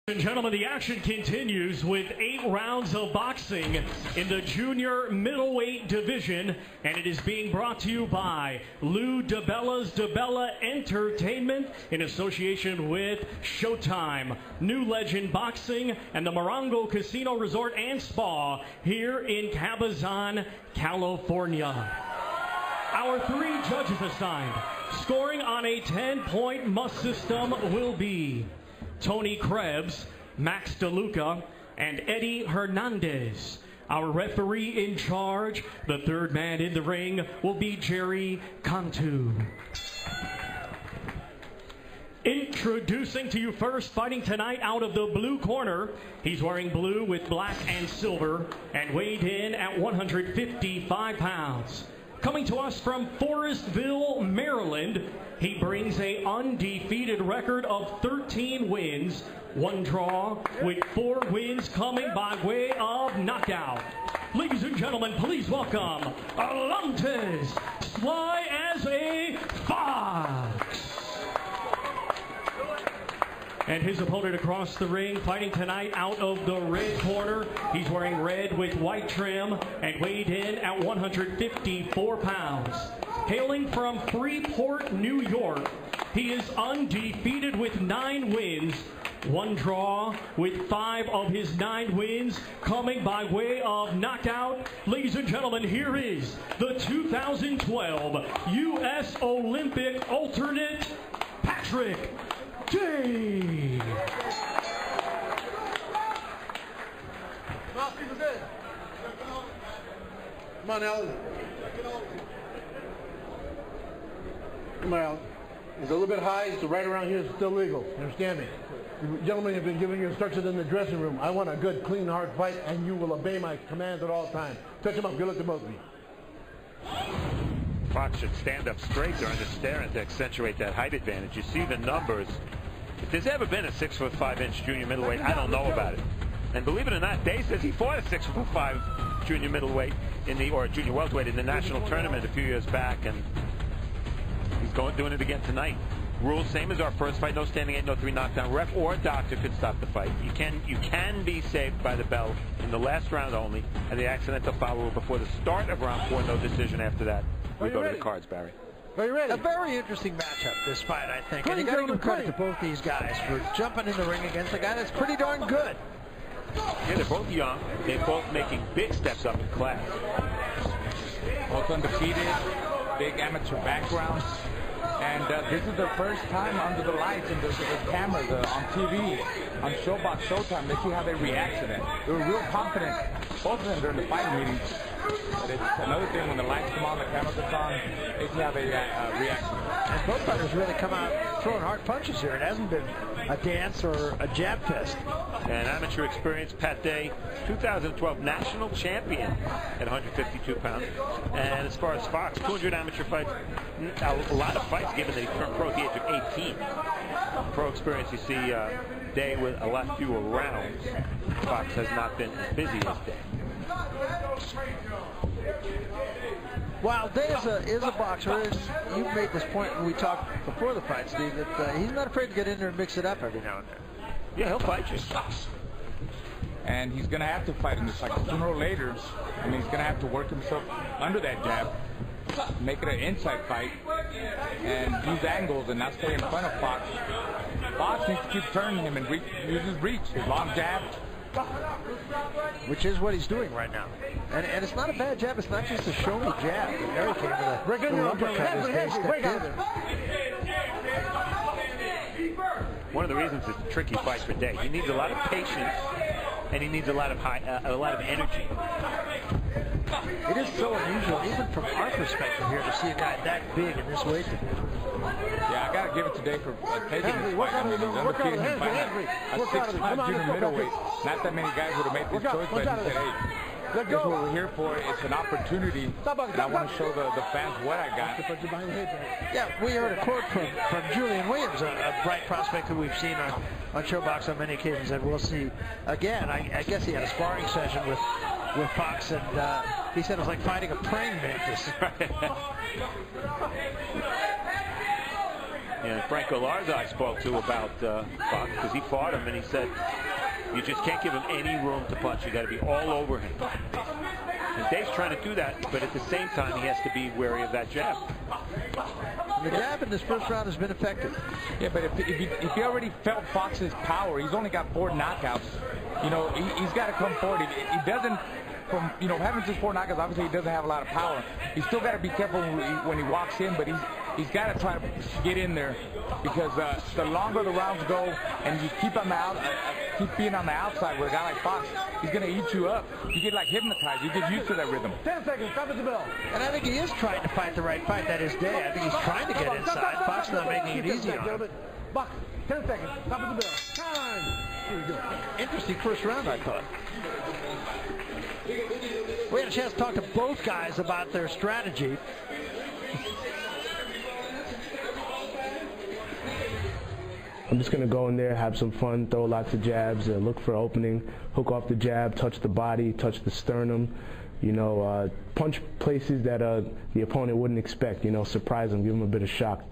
And gentlemen, the action continues with 8 rounds of boxing in the junior middleweight division, and it is being brought to you by Lou DeBella's DeBella Entertainment in association with Showtime, New Legend Boxing, and the Morongo Casino Resort and Spa here in Cabazon, California. Our 3 judges assigned, scoring on a 10-point must system, will be Tony Krebs, Max DeLuca, and Eddie Hernandez. Our referee in charge, the 3rd man in the ring, will be Jerry Cantu. Introducing to you first, fighting tonight out of the blue corner. He's wearing blue with black and silver and weighed in at 155 pounds. Coming to us from Forestville, Maryland, he brings an undefeated record of 13 wins, 1 draw, with 4 wins coming by way of knockout. Ladies and gentlemen, please welcome Alantez Fox. And his opponent across the ring, fighting tonight out of the red corner. He's wearing red with white trim and weighed in at 154 pounds. Hailing from Freeport, New York, he is undefeated with 9 wins, 1 draw, with 5 of his 9 wins coming by way of knockout. Ladies and gentlemen, here is the 2012 U.S. Olympic alternate, Patrick Day. Come on, Alan. Come on, Alan. It's a little bit high, so right around here is still legal. You understand me? You gentlemen have been giving you instructions in the dressing room. I want a good, clean, hard fight, and you will obey my commands at all times. Touch him up. Good luck to both of you. Fox should stand up straight during the stare to accentuate that height advantage. You see the numbers. If there's ever been a 6'5" junior middleweight, I don't know about it. And believe it or not, Day says he fought a 6'5" junior middleweight or junior welterweight in the national tournament a few years back, and he's doing it again tonight. Rules same as our first fight: no standing 8, no 3 knockdown. Ref or doctor could stop the fight. You can be saved by the bell in the last round only, and the accidental foul rule before the start of round 4. No decision after that. We go to the cards, Barry. Are you ready? A very interesting matchup, this fight, I think. And you got to give credit to both these guys for jumping in the ring against a guy that's pretty darn good. Yeah, they're both young. They're both making big steps up in class. Both undefeated, big amateur backgrounds. And this is their first time under the lights and the cameras on TV, on Showtime. They see how they react to that. They were real confident, both of them during the fighting meetings. But it's another thing when the lights come on, the cameras are on, they see how they react. And both fighters really come out throwing hard punches here. It hasn't been a dance or a jab fest. And amateur experience, Pat Day, 2012 national champion at 152 pounds. And as far as Fox, 200 amateur fights, a lot of fights given that he turned pro at the age of 18. Pro experience, you see Day with a lot fewer rounds. Fox has not been as busy as Day. While Day is a boxer, you made this point when we talked before the fight, Steve, that he's not afraid to get in there and mix it up every now and then. Yeah, he'll fight you. And he's going to have to fight in this fight sooner or later. I mean, he's going to have to work himself under that jab, make it an inside fight, and use angles and not stay in front of Fox. Fox needs to keep turning him and use his reach, his long jab. Which is what he's doing right now. And it's not a bad jab. It's not just a show-me jab. There he came with a little uppercut as Day stepped in. One of the reasons it's a tricky fight for Day. He needs a lot of patience, and he needs a lot of energy. It is so unusual, even from our perspective here, to see a guy that big in this weight division. Yeah, I got to give it to Day for taking this fight. I mean, he's undefeated in fighting a 6'5" junior middleweight. Not that many guys would have made this choice, but he said, hey, this is what we're here for. It's an opportunity, and I want to show the fans what I got. Yeah, we heard a quote from Julian Williams, a bright prospect who we've seen on Showbox on many occasions, and we'll see again. I guess he had a sparring session with Fox, and he said it was like fighting a praying mantis. And Franco Larza I spoke to about Fox, because he fought him, and he said, you just can't give him any room to punch. You got to be all over him. And Dave's trying to do that, but at the same time, he has to be wary of that jab. The jab in this first round has been effective. Yeah, but if you already felt Fox's power, he's only got 4 knockouts. You know, he's got to come forward. He doesn't, from, you know, having just 4 knockouts, obviously he doesn't have a lot of power. He's still got to be careful when he walks in, but he's got to try to get in there, because the longer the rounds go and you keep keep being on the outside with a guy like Fox, he's going to eat you up. You get like hypnotized. You get used to that rhythm. 10 seconds, stop at the bell. And I think he is trying to fight the right fight. That is Day. I think he's trying to get inside. Fox not making it easy on him. Box, 10 seconds, stop at the bell. Time. Here we go. Interesting first round, I thought. We had a chance to talk to both guys about their strategy. I'm just going to go in there, have some fun, throw lots of jabs, look for opening, hook off the jab, touch the body, touch the sternum, you know, punch places that the opponent wouldn't expect, you know, surprise them, give them a bit of shock.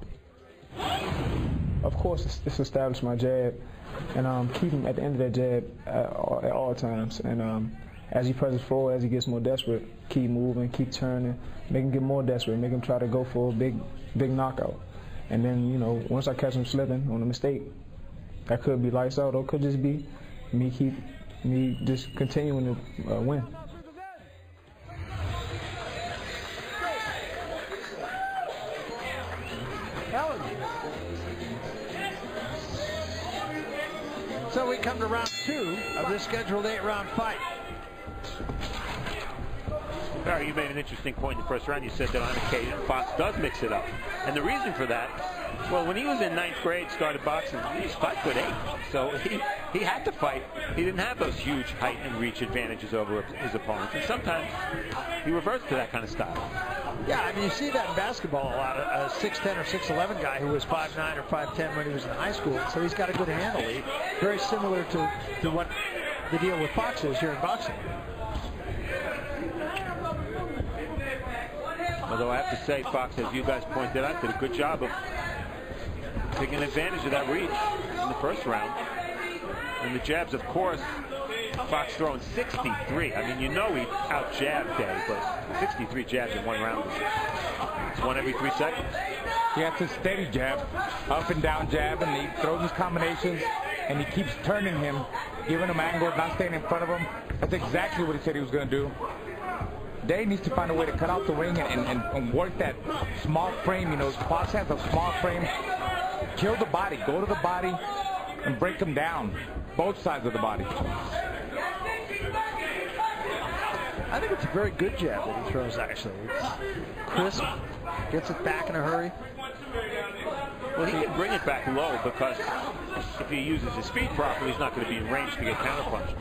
Of course, it's establish my jab and keep him at the end of that jab at all times. And as he presses forward, as he gets more desperate, keep moving, keep turning, make him get more desperate, make him try to go for a big knockout. And then, you know, once I catch him slipping on a mistake, that could be lights out, or it could just be me just continuing to win. So we come to round 2 of this scheduled 8-round fight. Barry, you made an interesting point in the first round. You said that on occasion Fox does mix it up. And the reason for that, well, when he was in 9th grade, started boxing, he was 5'8". So he had to fight. He didn't have those huge height and reach advantages over his opponents. And sometimes he reverts to that kind of style. Yeah, I mean, you see that in basketball a lot. A 6'10" or 6'11" guy who was 5'9" or 5'10" when he was in high school. So he's got a good handle. Very similar to what the deal with Fox is here in boxing. Although I have to say, Fox, as you guys pointed out, did a good job of taking advantage of that reach in the first round. And the jabs, of course, Fox throwing 63. I mean, you know he out-jabbed Day, but 63 jabs in 1 round. It's 1 every 3 seconds. He has a steady jab, up and down jab, and he throws his combinations, and he keeps turning him, giving him angles, not staying in front of him. That's exactly what he said he was going to do. Day needs to find a way to cut out the ring and work that small frame. You know, Fox has a small frame. Kill the body. Go to the body and break them down. Both sides of the body. I think it's a very good jab that he throws, actually. It's crisp. Gets it back in a hurry. Well, he can bring it back low, because if he uses his speed properly, he's not going to be in range to get counterpunched.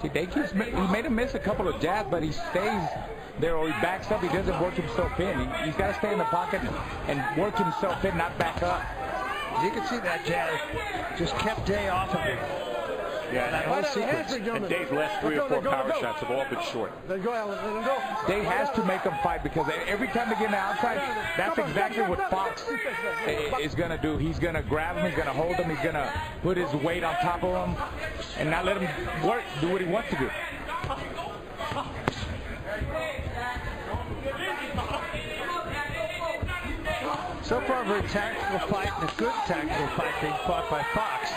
See, he made him miss a couple of jabs, but he stays there, or he backs up. He doesn't work himself in. He's got to stay in the pocket and work himself in, not back up. You can see that jab just kept Day off of him. Yeah, that whole sequence. And Dave's last 3 or 4 power shots have all been short. Let go, Alan. Let him go. Dave has to make him fight, because every time they get on the outside, that's exactly what Fox is going to do. He's going to grab him, he's going to hold him, he's going to put his weight on top of him, and not let him work, do what he wants to do. So far, a very tactical fight, and a good tactical fight being fought by Fox.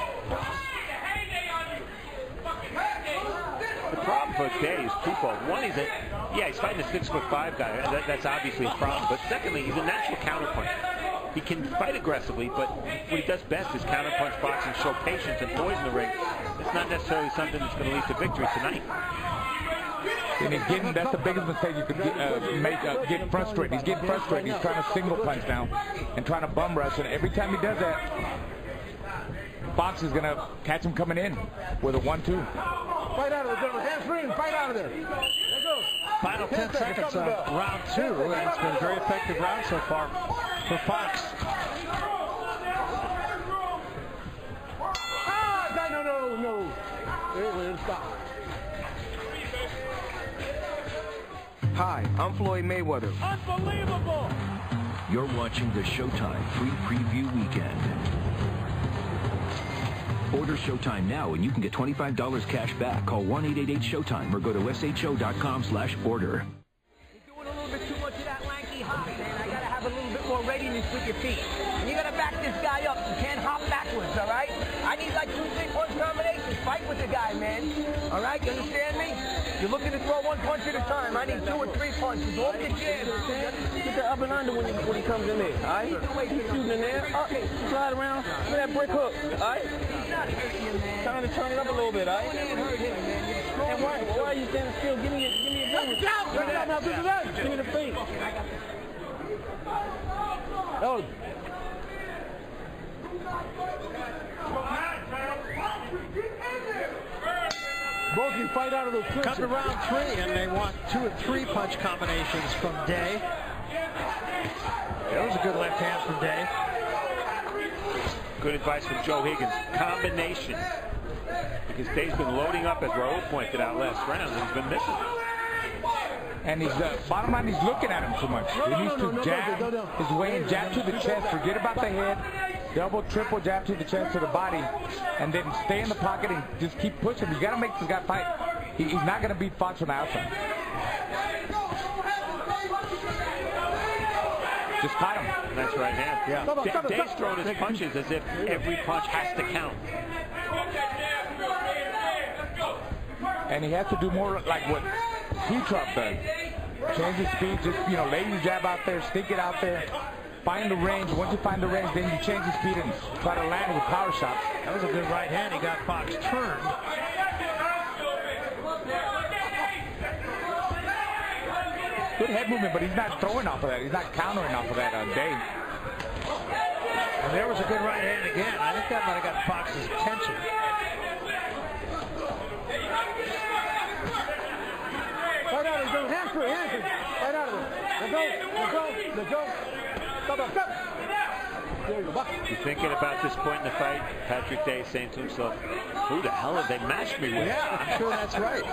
The problem for Day is twofold. One is that, yeah, he's fighting a 6'5" guy. That's obviously his problem. But secondly, he's a natural counterpuncher. He can fight aggressively, but what he does best is counterpunch, box, and show patience and poise in the ring. It's not necessarily something that's going to lead to victory tonight. And that's the biggest mistake you could get frustrated. He's getting frustrated. He's trying to single punch now and trying to bum rush. And every time he does that, Fox is going to catch him coming in with a 1-2. Fight out of there. Hands free and fight out of there. Final 10 seconds of round 2, and it's been a very effective round so far for Fox. No. Wait, stop. Hi, I'm Floyd Mayweather. Unbelievable! You're watching the Showtime Free Preview Weekend. Order Showtime now and you can get $25 cash back. Call 1-888-SHOWTIME or go to sho.com/order. You're doing a little bit too much of that lanky hop, man. I gotta have a little bit more readiness with your feet. And you gotta back this guy up. You can't hop backwards, all right? I need like 2 3-punch combinations. Fight with the guy, man. All right, you understand me? You're looking to throw 1 punch at a time. I need 2 or 3 punches. Off the jab, get the up and under when he comes in there, all right? Shooting in there, up, slide around, with that brick hook, all right? Trying to turn it up a little bit, all right? And why are you standing still? Give me a gun. Turn it up now, give me the feet. Oh. Both you fight out of those clinches. Come to round 3, and they want 2 or 3 punch combinations from Day. That was a good left hand from Day. Good advice from Joe Higgins. Combination. Because Day's been loading up, as Raul pointed out last round, and he's been missing. And he's bottom line, he's looking at him too much. He needs to jab his way and jab to the chest. Forget about the head. Double, triple jab to the chest, to the body, and then stay in the pocket and just keep pushing. You got to make this guy fight. He's not going to beat Fox from the outside. Just fight him. Nice right hand. Yeah. Day's throwing his punches as if every punch has to count. And he has to do more like what T-Trump does. Change his speed, just, lay your jab out there, stick it out there. Find the range. Once you find the range, then you change the speed and try to land with power shots. That was a good right hand. He got Fox turned. Good head movement, but he's not throwing off of that. He's not countering off of that Day. And there was a good right hand again. I think that might have got Fox's attention. Right out of it, hands free. Right out of it. Let go. Stop. There you go. You're thinking about this point in the fight, Patrick Day saying to himself, who the hell have they matched me with? Yeah, I'm sure that's right.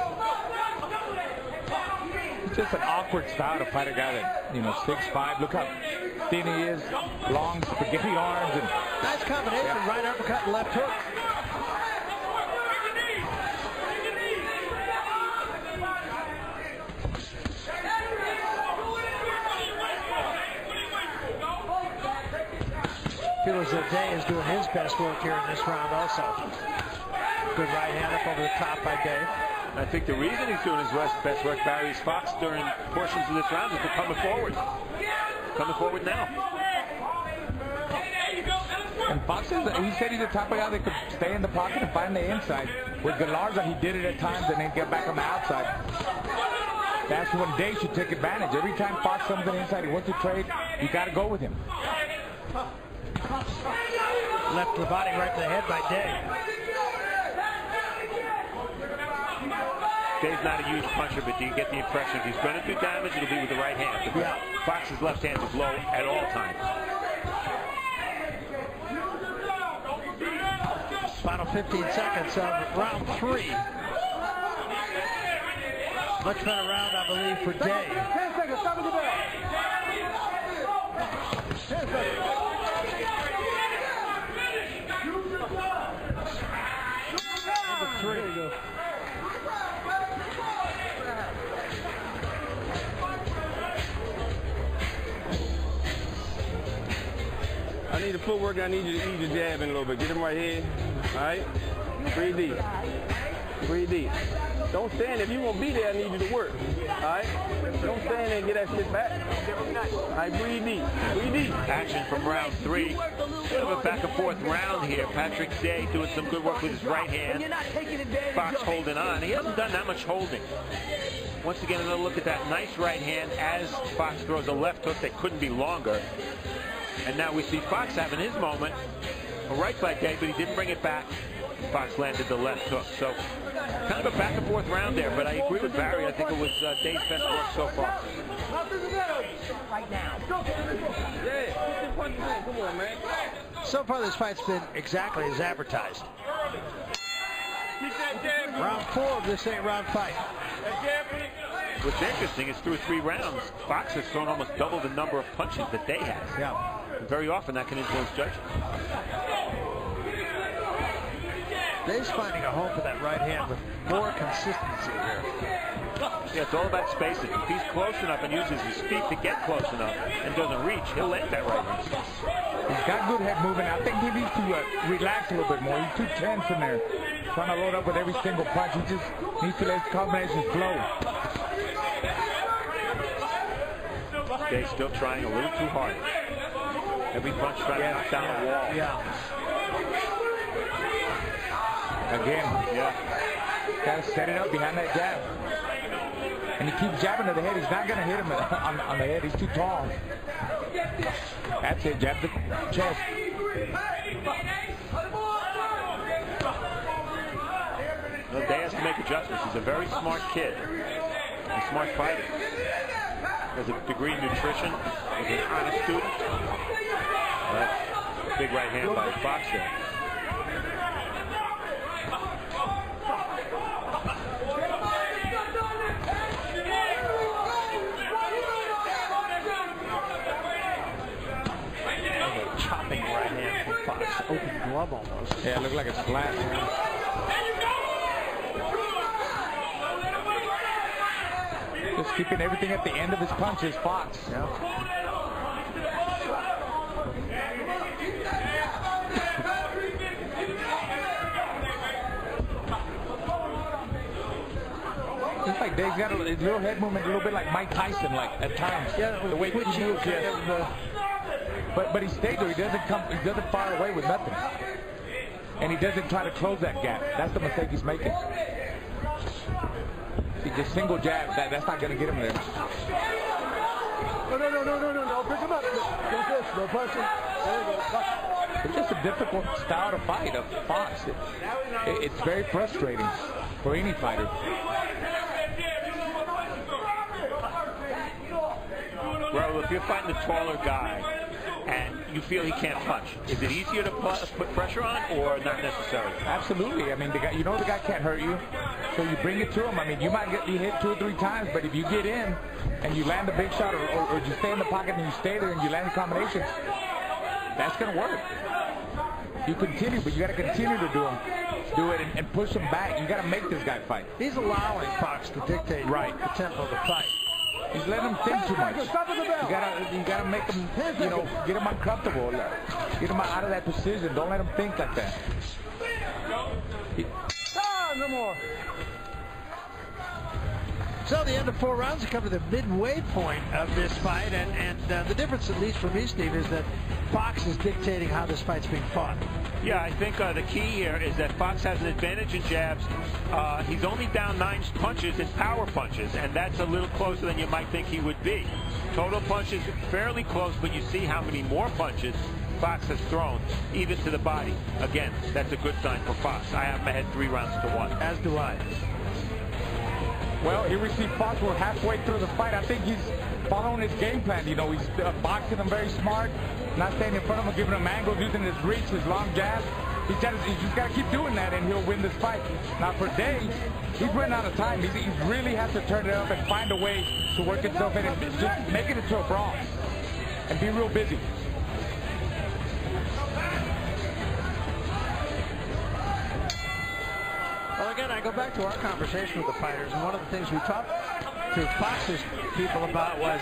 It's just an awkward style to fight a guy that, 6'5". Look how thin he is, long spaghetti arms. And nice combination, right uppercut and left hook. Feels that Day is doing his best work here in this round also. Good right hand up over the top by Day. I think the reason he's doing his best work, Barry, is Fox during portions of this round has been coming forward. Coming forward now. And Fox, he said he's the type of guy that could stay in the pocket and find the inside. With Galarza, he did it at times and then get back on the outside. That's when Day should take advantage. Every time Fox comes on the inside, he wants to trade, you got to go with him. Left to the body, right to the head by Day. Day's not a huge puncher, but do you get the impression if he's going to do damage, it'll be with the right hand. Because Fox's left hand is low at all times. Final 15 seconds of round 3. Much better round, I believe, for Day. 10 seconds. Stop at the bell. 10 seconds. There you go. I need the footwork. I need you to ease your jab in a little bit. Get him right here. All right? Breathe deep. Breathe deep. Don't stand. If you won't be there, I need you to work. All right? Don't stand there and get that shit back. All right, breathe deep. Breathe deep. Action from round 3. Bit of a back and forth round here. Patrick Day doing some good work with his right hand. Fox holding on. He hasn't done that much holding. Once again, another look at that nice right hand as Fox throws a left hook that couldn't be longer. And now we see Fox having his moment. A right by Day, but he didn't bring it back. Fox landed the left hook. So kind of a back and forth round there, but I agree with Barry. I think it was Day's best work so far. Right now. Yeah, come on, man. So far, this fight's been exactly as advertised. Round 4 of this 8-round fight. What's interesting is through 3 rounds, Fox has thrown almost double the number of punches that Day has. Yeah. And very often that can influence judging. Day's finding a home for that right hand with more consistency here. Yeah, it's all about spacing. If he's close enough and uses his feet to get close enough and doesn't reach, he'll land that right hand. He's got good head movement. I think he needs to relax a little bit more. He's too tense in there, trying to load up with every single punch. He just needs to let his combinations flow. Day's still trying a little too hard. Every punch trying to knock down the wall. Yeah. Again, got to set it up behind that jab. And he keeps jabbing to the head. He's not going to hit him on the head. He's too tall. That's it. Jab the chest. Well, Day has to make adjustments. He's a very smart kid. A smart fighter. Has a degree in nutrition. He's an honest student. That's a big right hand by Fox there. Chopping right hand from Fox. Open glove almost. Yeah, it looked like a slash. Just keeping everything at the end of his punches, Fox. Yeah. It's like Dave's got a little head movement, a little bit like Mike Tyson, like at times. Yeah, the way he moves. But he stays there. He doesn't fire away with nothing, and he doesn't try to close that gap. That's the mistake he's making. He just single jab. That's not going to get him there. No. Pick him up. Go this. No punching. There you go. It's just a difficult style to fight of Fox. It's very frustrating for any fighter. Well, if you're fighting a taller guy and you feel he can't punch, is it easier to put pressure on or not necessarily? Absolutely. I mean, the guy can't hurt you, so you bring it to him. I mean, you might be hit 2 or 3 times, but if you get in and you land a big shot or you stay in the pocket and you stay there and you land the combinations, that's going to work. You continue, but you got to continue to do it and push him back. You got to make this guy fight. He's allowing Fox to dictate the tempo of the fight. He's letting him think too much. You gotta make him, get him uncomfortable. Get him out of that position. Don't let him think like that. No more. So the end of 4 rounds, we come to the midway point of this fight, and the difference, at least for me, Steve, is that Fox is dictating how this fight's being fought. Yeah, I think the key here is that Fox has an advantage in jabs. He's only down 9 punches in power punches, and that's a little closer than you might think he would be. Total punches fairly close, but you see how many more punches Fox has thrown, even to the body. Again, that's a good sign for Fox. I have him ahead 3 rounds to 1. As do I. Well, here we see Fox. We're halfway through the fight. I think he's following his game plan. He's boxing him very smart, not staying in front of him, giving him angles, using his reach, his long jab. He's just got to keep doing that, and he'll win this fight. Now, for Day, he's running out of time. He really has to turn it up and find a way to work himself in and just make it into a brawl and be real busy. Well, again, I go back to our conversation with the fighters, and one of the things we talked to Fox's people about was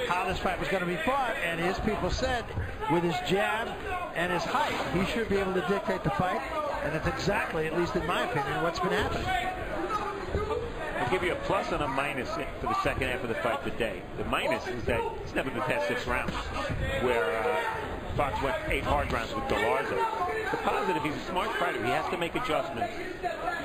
how this fight was going to be fought, and his people said with his jab and his height, he should be able to dictate the fight, and that's exactly, at least in my opinion, what's been happening. I'll give you a plus and a minus for the second half of the fight today. The minus is that it's never been past 6 rounds, where Fox went 8 hard rounds with Galarza. The positive, he's a smart fighter. He has to make adjustments,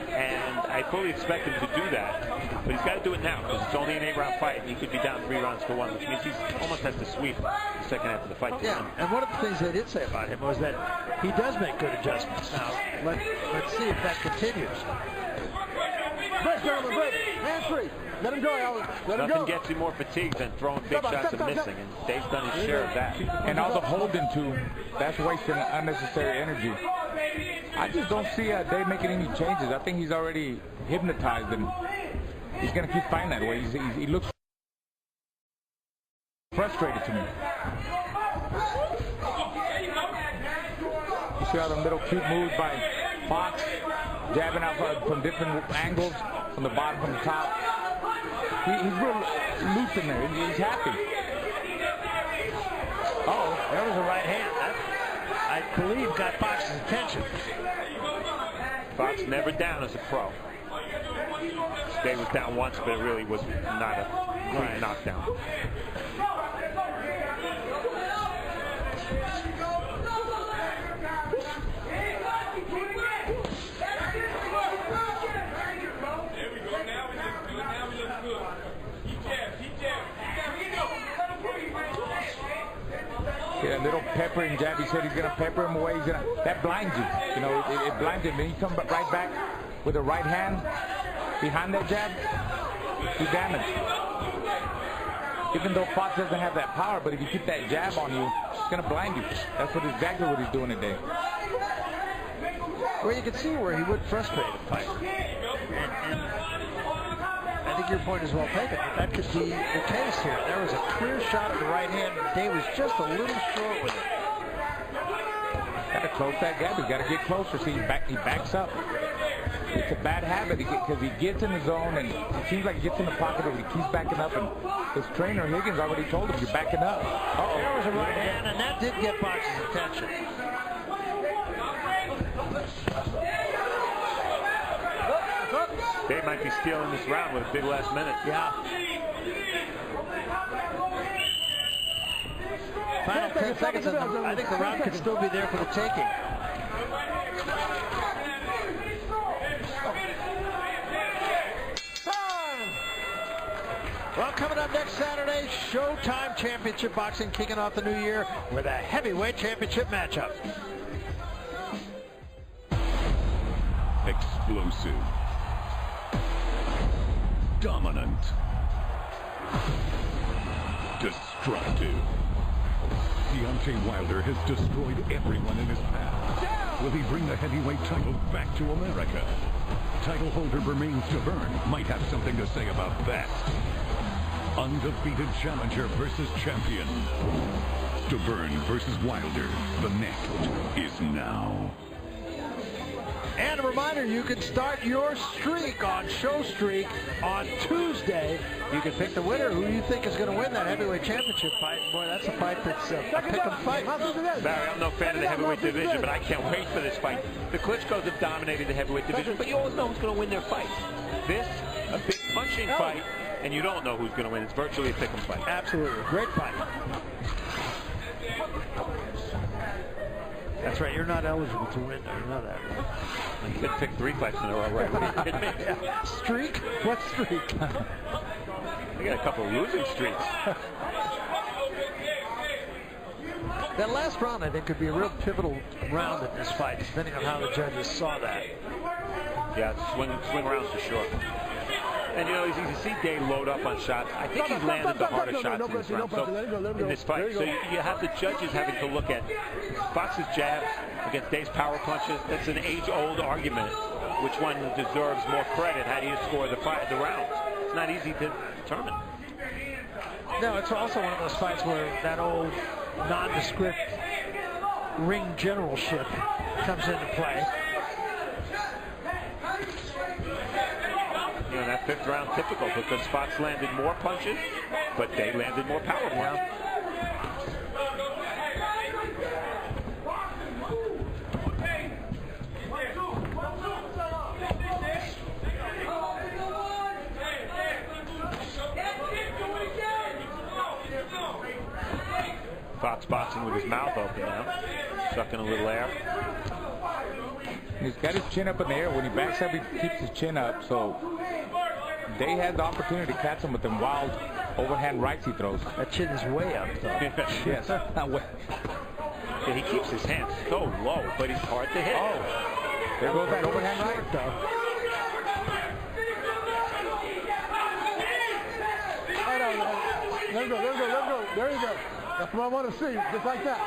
and I fully expect him to do that. But he's got to do it now, because it's only an 8-round fight, and he could be down 3 rounds to 1, which means he almost has to sweep the second half of the fight. Yeah, and one of the things they did say about him was that he does make good adjustments. Now, let's see if that continues. Break, gentlemen, break. Hand free. Let him go, Alan. Let him go. Nothing gets him more fatigued than throwing big shots and missing, and Dave's done his share of that. And all the holding, too, that's wasting unnecessary energy. I just don't see Dave making any changes. I think he's already hypnotized, and he's going to keep fighting that way. He looks frustrated to me. You see all the little cute moves by Fox, jabbing out from different angles, from the bottom, from the top. He's real loose in there. He's happy. Oh, there was a right hand. That, I believe, got Fox's attention. Fox never down as a pro. Day was down once, but it really was not a clean knockdown. Yeah, a little peppering jab. He said he's going to pepper him away. That blinds you. You know, it blinds him. Then he comes right back with the right hand behind that jab. He's damaged. Even though Fox doesn't have that power, but if you keep that jab on you, it's going to blind you. That's exactly what he's doing today. Well, you can see where he would frustrate a fighter. And I think your point is well taken. That could be the case here. There was a clear shot at the right hand, and Day was just a little short with it. Got to close that gap. He's got to get closer. See, he backs up. It's a bad habit because he gets in the zone, and it seems like he gets in the pocket, but he keeps backing up. And his trainer, Higgins, already told him, you're backing up. Uh-oh. There was a right hand, and that did get Fox's attention. They might be stealing this round with a big last minute. Yeah. Final 10 seconds. I think the round could still be there for the taking. Well, coming up next Saturday, Showtime Championship Boxing kicking off the new year with a heavyweight championship matchup. Explosive. Dominant. Destructive. Deontay Wilder has destroyed everyone in his path. Will he bring the heavyweight title back to America? Title holder Bermain Stavern might have something to say about that. Undefeated challenger versus champion. Stavern versus Wilder. The next is now. And a reminder, you can start your streak on Show Streak on Tuesday. You can pick the winner, who you think is going to win that heavyweight championship fight. Boy, that's a fight that's a pick-em fight. Barry, I'm no fan of the heavyweight division, but I can't wait for this fight. The Klitschko's have dominated the heavyweight division, but you always know who's going to win their fights. This, a big punching fight, and you don't know who's going to win. It's virtually a pick-em fight. Absolutely. Great fight. That's right. You're not eligible to win. You know that, right? You could pick 3 fights in a row, right? What are you kidding me? Streak? What streak? I got a couple of losing streaks. That last round, I think, could be a real pivotal round in this fight, depending on how the judges saw that. Yeah, swing rounds for sure. And you know, as you see Day load up on shots, I think he landed the hardest shots in this round. So, in this fight, so you have the judges having to look at Fox's jabs against Day's power punches. That's an age-old argument. Which one deserves more credit? How do you score the rounds? It's not easy to determine. No, it's also one of those fights where that old nondescript ring generalship comes into play. You know, that 5th round typical because Fox landed more punches, but Day landed more power punches. Fox boxing with his mouth open now, sucking a little air. He's got his chin up in the air. When he backs up, he keeps his chin up. So Day has the opportunity to catch him with them wild overhand rights he throws. That chin is way up, though. Yes. Yeah, he keeps his hands so low, but he's hard to hit. Oh, there goes that overhand right, though. There you go, there you go, there you go, there you go. That's what I want to see, just like that.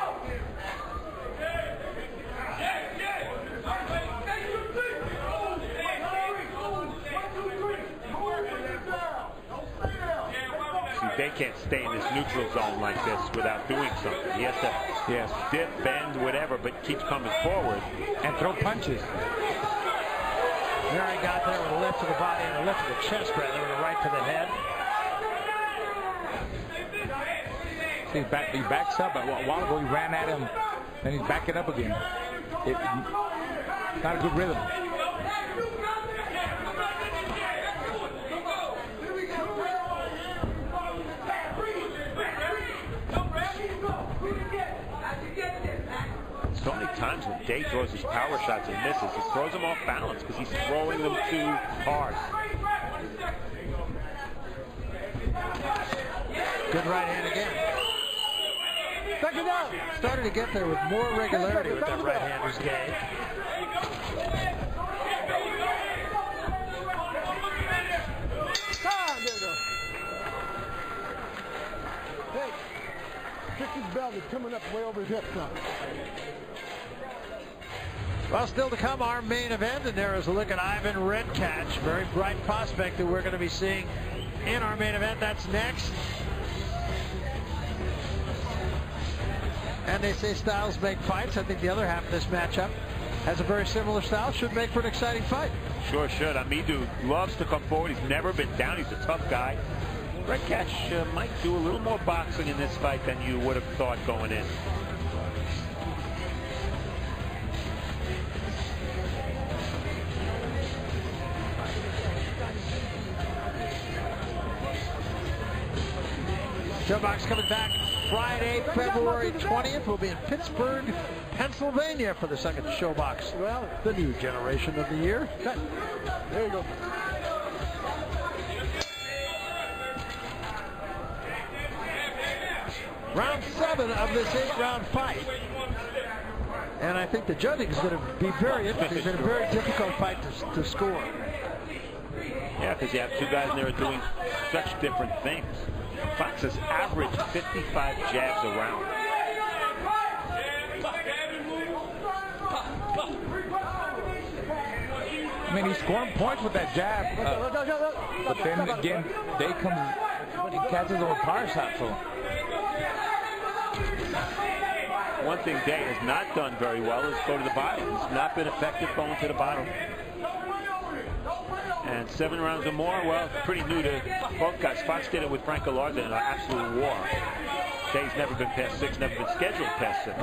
Day can't stay in this neutral zone like this without doing something. He has to dip, bend, whatever, but keeps coming forward. And throw punches. There he got there with a lift to the body and a lift to the chest, rather, with a right to the head. He backs up. A while ago he ran at him, then he's backing up again. Not a good rhythm. So many times when Day throws his power shots and misses, he throws them off balance because he's throwing them too hard. Good right hand again. Second down. Started to get there with more regularity with that right hand was Day. There you go. Hey, check his belt. It's coming up way over his hips now. Well, still to come, our main event, and there is a look at Ivan Redcatch, very bright prospect that we're going to be seeing in our main event. That's next. And they say styles make fights. I think the other half of this matchup has a very similar style. Should make for an exciting fight. Sure should. Amidu loves to come forward. He's never been down. He's a tough guy. Redcatch might do a little more boxing in this fight than you would have thought going in. Showbox coming back Friday, February 20th. We'll be in Pittsburgh, Pennsylvania for the second Showbox. Well, the new generation of the year. There you go. Round 7 of this 8-round fight. And I think the judging is going to be very interesting. It's been a very difficult fight to score. Yeah, because you have two guys in there doing such different things. Fox has averaged 55 jabs a round. I mean, he's scoring points with that jab. But then again, Day comes, he catches him with power shot. So one thing Day has not done very well is go to the bottom. He's not been effective going to the bottom. And 7 rounds or more, well, pretty new to both guys. Fox did it with Frank Alarda in an absolute war. Day's never been past 6, never been scheduled past 6.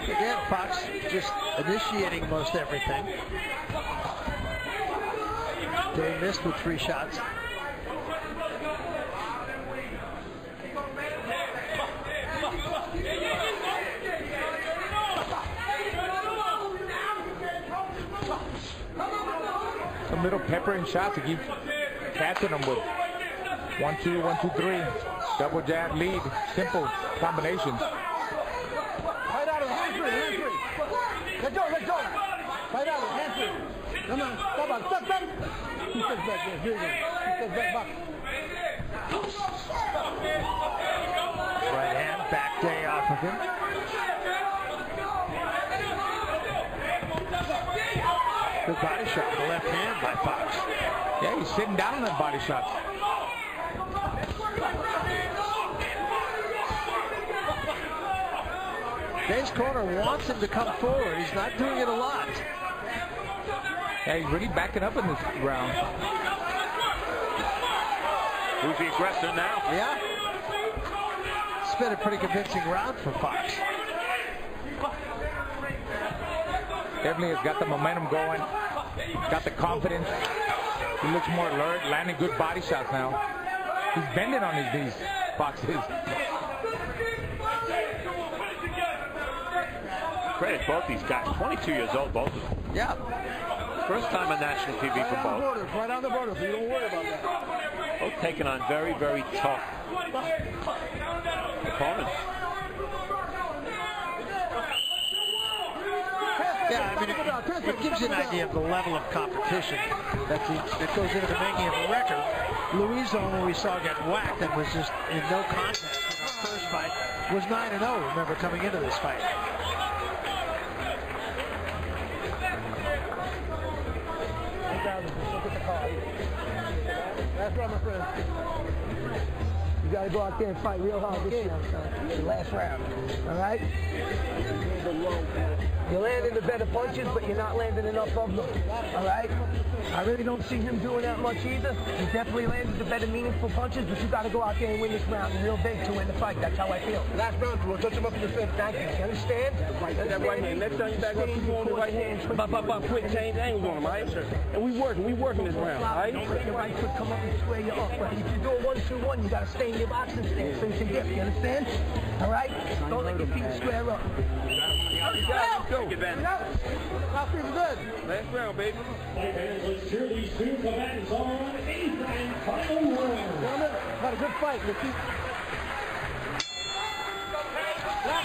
Again, Fox just initiating most everything. Day missed with 3 shots. some little peppering shots to keep catching them with 1-2, 1-2-3, double jab lead, simple combinations. Fight out of the hand free. Let go. Fight out of the hand free. Come on, stop. He steps back there, here you go. He steps back. Right hand, back Day off of him. Good body shot, the left hand by Fox. Yeah, he's sitting down on that body shot. Day's corner wants him to come forward. He's not doing it a lot. Yeah, he's really backing up in this round. Who's the aggressor now? Yeah. It's been a pretty convincing round for Fox. Definitely has got the momentum going. He's got the confidence. He looks more alert, landing good body shots now. He's bending on his knees, Fox is. Credit both these guys. 22 years old, both of them. Yeah. First time on national TV for both. Right on the border, so you don't worry about that. Both taking on very, very tough opponents. Yeah, I mean, it gives you an idea of the level of competition that goes into making of a record. Louison, when we saw get whacked, and was just in no contest in our first fight. was 9-0, remember, coming into this fight. That's right, my friend. You gotta go out there and fight real hard this time, son. The last round. All right? You're landing the better punches, but you're not landing enough of them. All right? I really don't see him doing that much either. He definitely landed the better meaningful punches, but you got to go out there and win this round real big to win the fight. That's how I feel. Last round, we'll touch him up in the face. Thank you. You understand? That right hand. Next time you back up, you on the right hand. Quick change angles on him, all right? And we working this round, all right? Don't let your right foot come up and square you up. Right? If you're doing 1-2-1, you got to stay in your boxing stance so you can get. You understand? All right? Don't let your feet square up. Let's go. How feels good? Last round, baby. Let's hear these two combatants on 8th and final round. Had a good fight, Ricky.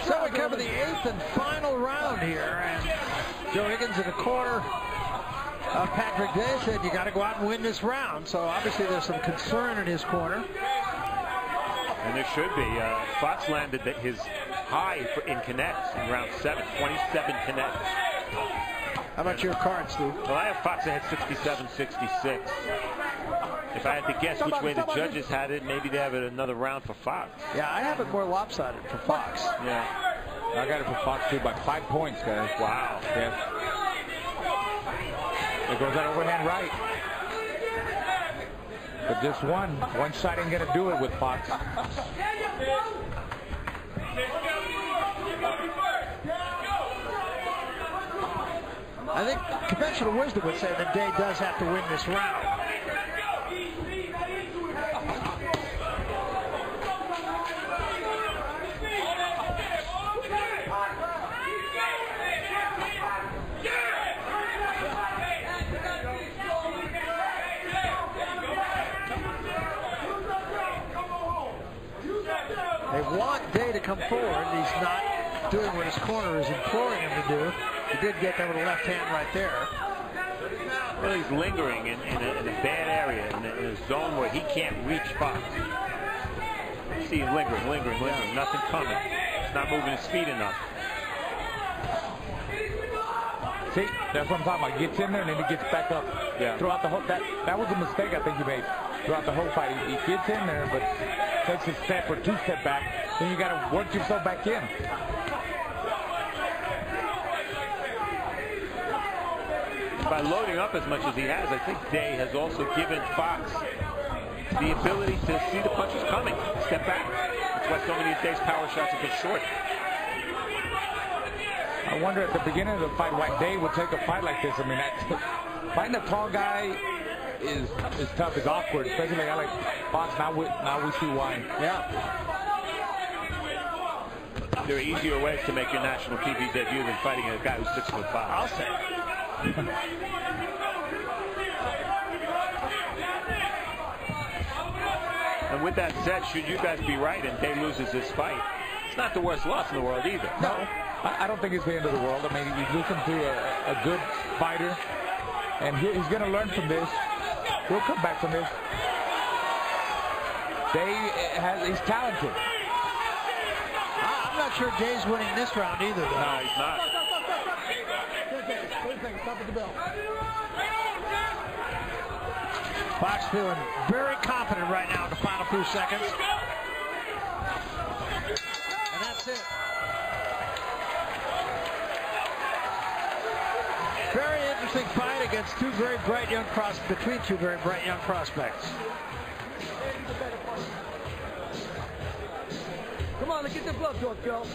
So we come to the 8th and final round here, and Joe Higgins in the corner of Patrick Day said you got to go out and win this round. So obviously there's some concern in his corner. And there should be. Fox landed his high in connects in round 7, 27 connects. How about your card, Steve? Well, I have Fox ahead 67, 66. If I had to guess which way the judges had it, maybe they have it another round for Fox. Yeah, I have it more lopsided for Fox. Yeah. I got it for Fox too by 5 points, guys. Wow. Yes. There goes that overhand right. But just one shot ain't gonna do it with Fox. I think conventional wisdom would say that Day does have to win this round. They want Day to come forward. He's not doing what his corner is imploring him to do. He did get that with a left hand right there. Well, he's lingering in a bad area, in a zone where he can't reach Fox. You see him lingering. Nothing coming. He's not moving his feet enough. See, that's what I'm talking about. He gets in there and then he gets back up. Yeah. Throughout the whole, that was a mistake I think he made throughout the whole fight. He gets in there, but takes a step or 2 step back. Then you got to work yourself back in. By loading up as much as he has, I think Day has also given Fox the ability to see the punches coming, step back. That's why so many of Day's power shots have been short. I wonder at the beginning of the fight why Day would take a fight like this. I mean, fighting a tall guy is tough, is awkward, especially a guy like Fox. Now we see why. Yeah. There are easier ways to make your national TV debut than fighting a guy who's 6'5". I'll say. And with that said, should you guys be right and Day loses this fight, it's not the worst loss in the world either. No, I don't think it's the end of the world. I mean, he's losing to a good fighter, and he's going to learn from this. He'll come back from this. He's talented. I'm not sure Day's winning this round either, though. No, he's not. Stop at the bell. Fox feeling very confident right now in the final few seconds. And that's it. Very interesting fight against between two very bright young prospects. Come on, let's get the blood talk, Joe.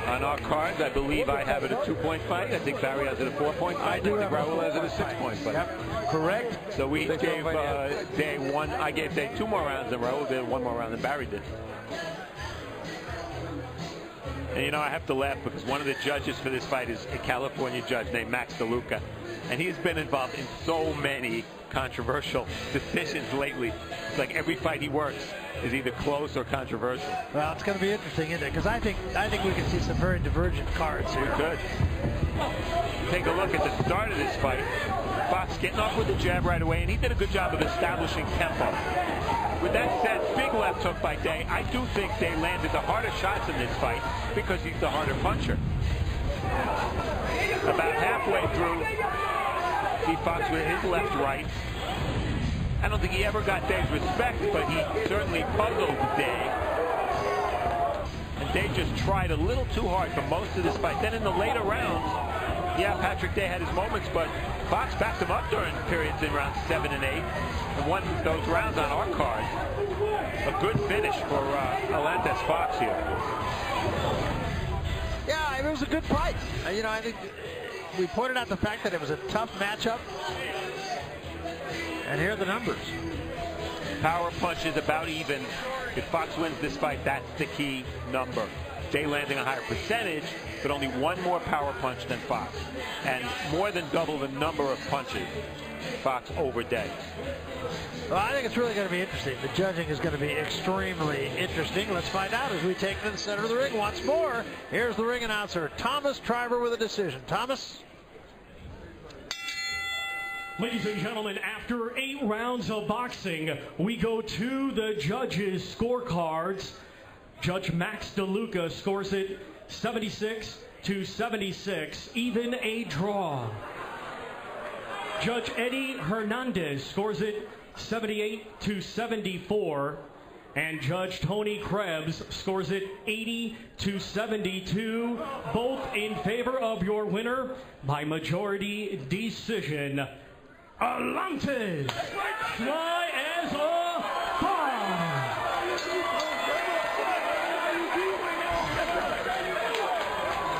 On our cards, I believe I have it a 2-point fight. I think Barry has it a 4-point fight. I think Raul has it a 6-point fight. Yep, correct. So we gave Day one. I gave Day 2 more rounds than Raul did, 1 more round than Barry did. And, you know, I have to laugh because one of the judges for this fight is a California judge named Max DeLuca. And he's been involved in so many controversial decisions lately. It's like every fight he works is either close or controversial. Well, it's going to be interesting, isn't it? Because I think we can see some very divergent cards here. We could. Take a look at the start of this fight. Fox getting off with the jab right away, and he did a good job of establishing tempo. With that said, big left hook by Day. I do think Day landed the harder shots in this fight because he's the harder puncher. About halfway through, see Fox with his left right. I don't think he ever got Day's respect, but he certainly puzzled Day. And Day just tried a little too hard for most of this fight. Then in the later rounds, yeah, Patrick Day had his moments, but Fox backed him up during periods in rounds 7 and 8 and won those rounds on our card. A good finish for Alantez Fox here. Yeah, it was a good fight. You know, I think we pointed out the fact that it was a tough matchup. And here are the numbers. Power punches about even. If Fox wins this fight, that's the key number. Day landing a higher percentage, but only one more power punch than Fox. And more than double the number of punches Fox over Day. Well, I think it's really going to be interesting. The judging is going to be extremely interesting. Let's find out as we take it to the center of the ring once more. Here's the ring announcer, Thomas Triber, with a decision. Thomas? Ladies and gentlemen, after 8 rounds of boxing, we go to the judges' scorecards. Judge Max DeLuca scores it 76-76, even a draw. Judge Eddie Hernandez scores it 78-74, and Judge Tony Krebs scores it 80-72, both in favor of your winner by majority decision, Alantez SlyAza Fox.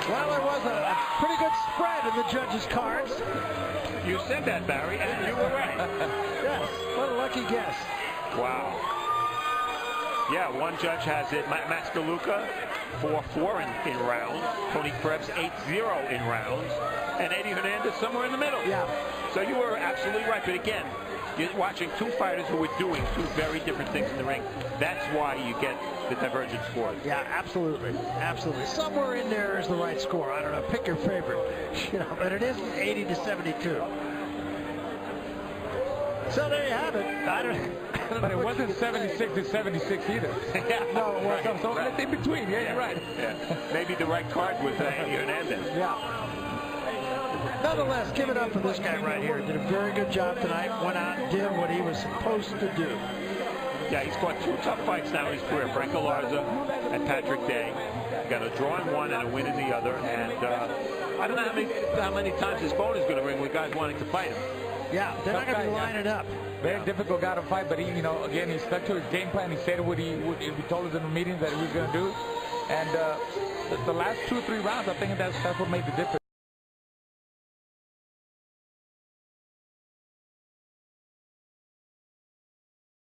Well, there was a pretty good spread in the judges' cards. You said that, Barry, and you were right. Yes, what a lucky guess. Wow. Yeah, one judge has it, Max DeLuca, 4-4 in rounds. Tony Krebs, 8-0 in rounds. And Eddie Hernandez somewhere in the middle. Yeah. So you were absolutely right. But again, you're watching two fighters who are doing two very different things in the ring. That's why you get the divergent scores. Yeah, absolutely. Absolutely. Somewhere in there is the right score. I don't know. Pick your favorite. You know, but it isn't 80-72. So there you have it. I don't but it wasn't 76-76 either. Yeah. No, it wasn't. So it's in between. Yeah, you're right. Yeah. Maybe the right card was Eddie Hernandez. Yeah. Nonetheless, give it up for this guy right here. He did a very good job tonight. Went out and did what he was supposed to do. Yeah, he's fought 2 tough fights now in his career. Frank Galarza and Patrick Day. Got a draw in one and a win in the other. And I don't know how many times his phone is going to ring with guys wanting to fight him. Yeah, they're not going to be lining up. Very difficult guy to fight, but he, you know, again, he stuck to his game plan. He said what he told us in the meetings that he was going to do. And the last 2 or 3 rounds, I think that's what made the difference.